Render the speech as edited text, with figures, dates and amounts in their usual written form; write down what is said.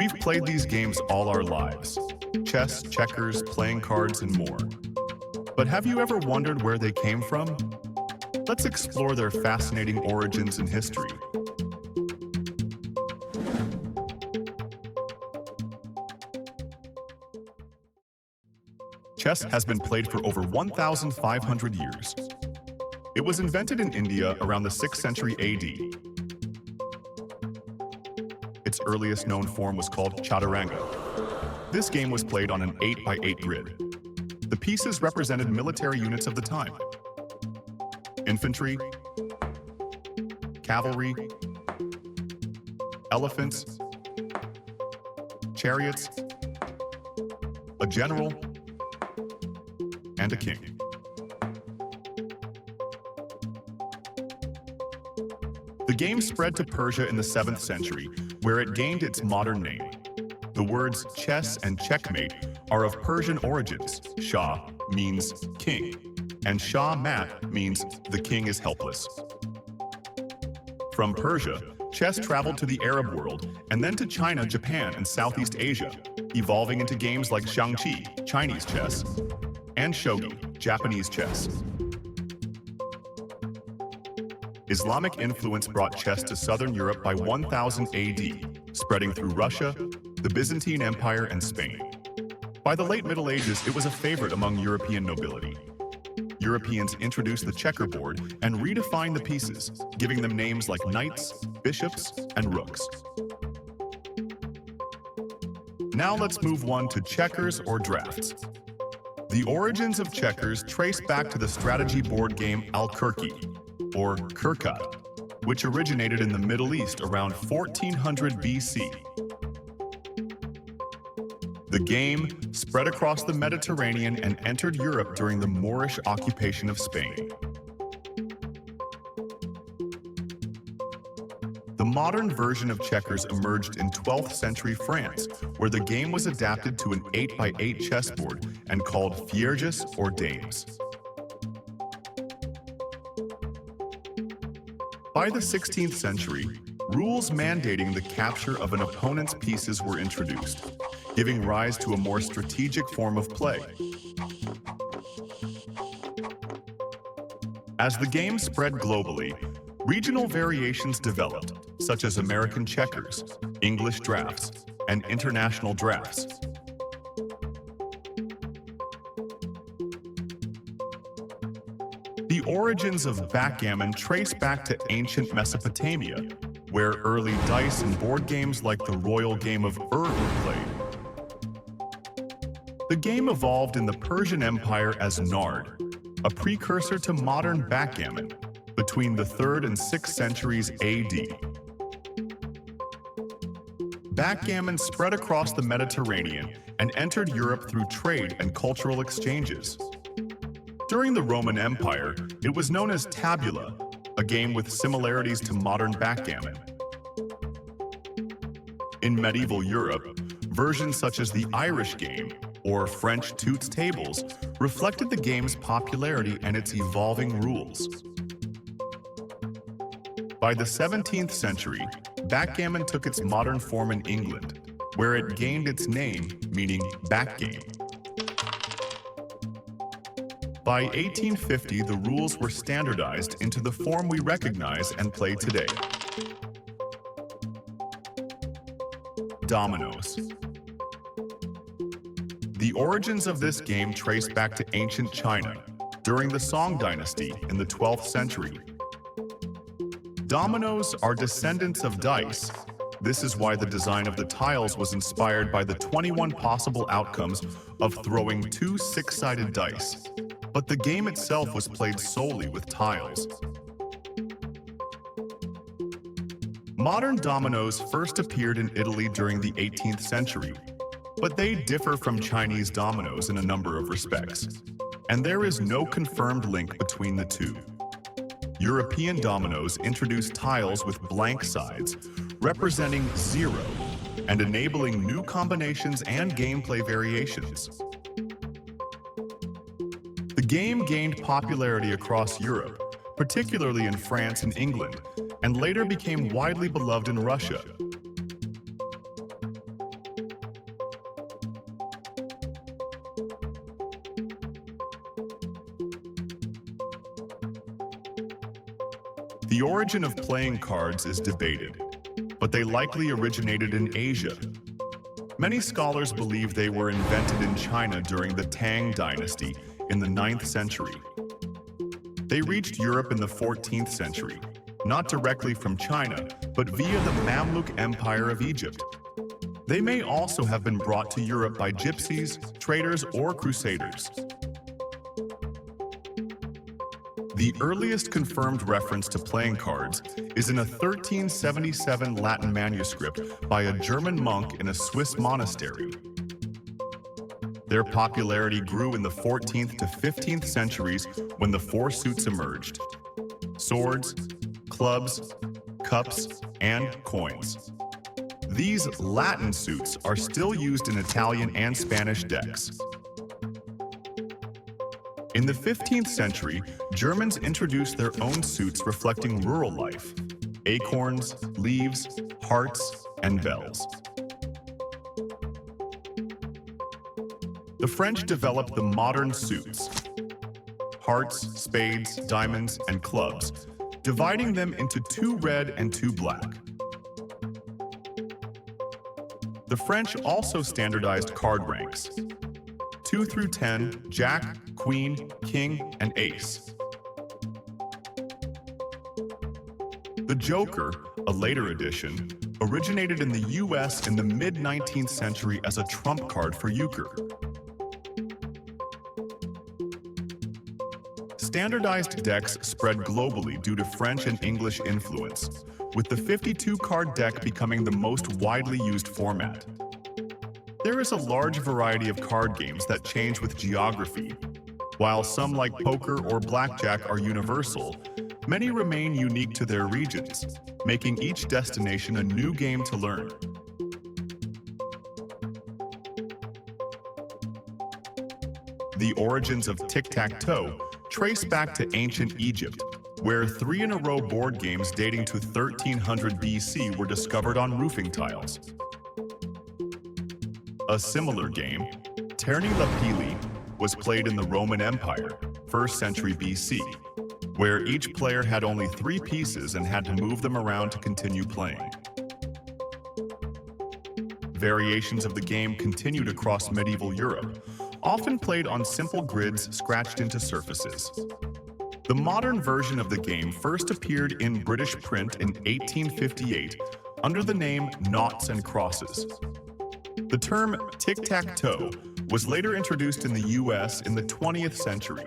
We've played these games all our lives: chess, checkers, playing cards, and more. But have you ever wondered where they came from? Let's explore their fascinating origins and history. Chess has been played for over 1,500 years. It was invented in India around the 6th century AD. Its earliest known form was called chaturanga. This game was played on an 8x8 grid. The pieces represented military units of the time: infantry, cavalry, elephants, chariots, a general, and a king. The game spread to Persia in the 7th century, where it gained its modern name. The words chess and checkmate are of Persian origins. Shah means king, and Shah mat means the king is helpless. From Persia, chess traveled to the Arab world and then to China, Japan, and Southeast Asia, evolving into games like Xiangqi, Chinese chess, and shogi, Japanese chess. Islamic influence brought chess to southern Europe by 1000 AD, spreading through Russia, the Byzantine Empire, and Spain. By the late Middle Ages, it was a favorite among European nobility. Europeans introduced the checkerboard and redefined the pieces, giving them names like knights, bishops, and rooks. Now let's move on to checkers or draughts. The origins of checkers trace back to the strategy board game Al-Kirki, or Kirkat, which originated in the Middle East around 1400 BC. The game spread across the Mediterranean and entered Europe during the Moorish occupation of Spain. The modern version of checkers emerged in 12th century France, where the game was adapted to an 8x8 chessboard and called fierges or dames. By the 16th century, rules mandating the capture of an opponent's pieces were introduced, giving rise to a more strategic form of play. As the game spread globally, regional variations developed, such as American checkers, English draughts, and international draughts. The origins of backgammon trace back to ancient Mesopotamia, where early dice and board games like the royal game of Ur were played. The game evolved in the Persian Empire as nard, a precursor to modern backgammon, between the 3rd and 6th centuries AD. Backgammon spread across the Mediterranean and entered Europe through trade and cultural exchanges. During the Roman Empire, it was known as tabula, a game with similarities to modern backgammon. In medieval Europe, versions such as the Irish game or French toots tables reflected the game's popularity and its evolving rules. By the 17th century, backgammon took its modern form in England, where it gained its name, meaning backgame. By 1850, the rules were standardized into the form we recognize and play today. Dominoes. The origins of this game trace back to ancient China, during the Song dynasty in the 12th century. Dominoes are descendants of dice. This is why the design of the tiles was inspired by the 21 possible outcomes of throwing 2 six-sided dice. But the game itself was played solely with tiles. Modern dominoes first appeared in Italy during the 18th century, but they differ from Chinese dominoes in a number of respects, and there is no confirmed link between the two. European dominoes introduced tiles with blank sides, representing 0, and enabling new combinations and gameplay variations. The game gained popularity across Europe, particularly in France and England, and later became widely beloved in Russia. The origin of playing cards is debated, but they likely originated in Asia. Many scholars believe they were invented in China during the Tang dynasty in the 9th century. They reached Europe in the 14th century, not directly from China, but via the Mamluk Empire of Egypt. They may also have been brought to Europe by gypsies, traders, or crusaders. The earliest confirmed reference to playing cards is in a 1377 Latin manuscript by a German monk in a Swiss monastery. Their popularity grew in the 14th to 15th centuries when the four suits emerged: swords, clubs, cups, and coins. These Latin suits are still used in Italian and Spanish decks. In the 15th century, Germans introduced their own suits reflecting rural life: acorns, leaves, hearts, and bells. The French developed the modern suits: hearts, spades, diamonds, and clubs, dividing them into 2 red and 2 black. The French also standardized card ranks: 2 through 10, Jack, Queen, King, and Ace. The Joker, a later addition, originated in the US in the mid-19th century as a trump card for euchre. Standardized decks spread globally due to French and English influence, with the 52-card deck becoming the most widely used format. There is a large variety of card games that change with geography. While some like poker or blackjack are universal, many remain unique to their regions, making each destination a new game to learn. The origins of Tic-Tac-Toe trace back to ancient Egypt, where 3-in-a-row board games dating to 1300 BC were discovered on roofing tiles. A similar game, Terni la Pili, was played in the Roman Empire, 1st century BC, where each player had only 3 pieces and had to move them around to continue playing. Variations of the game continued across medieval Europe, often played on simple grids scratched into surfaces. The modern version of the game first appeared in British print in 1858 under the name Noughts and Crosses. The term tic-tac-toe was later introduced in the US in the 20th century.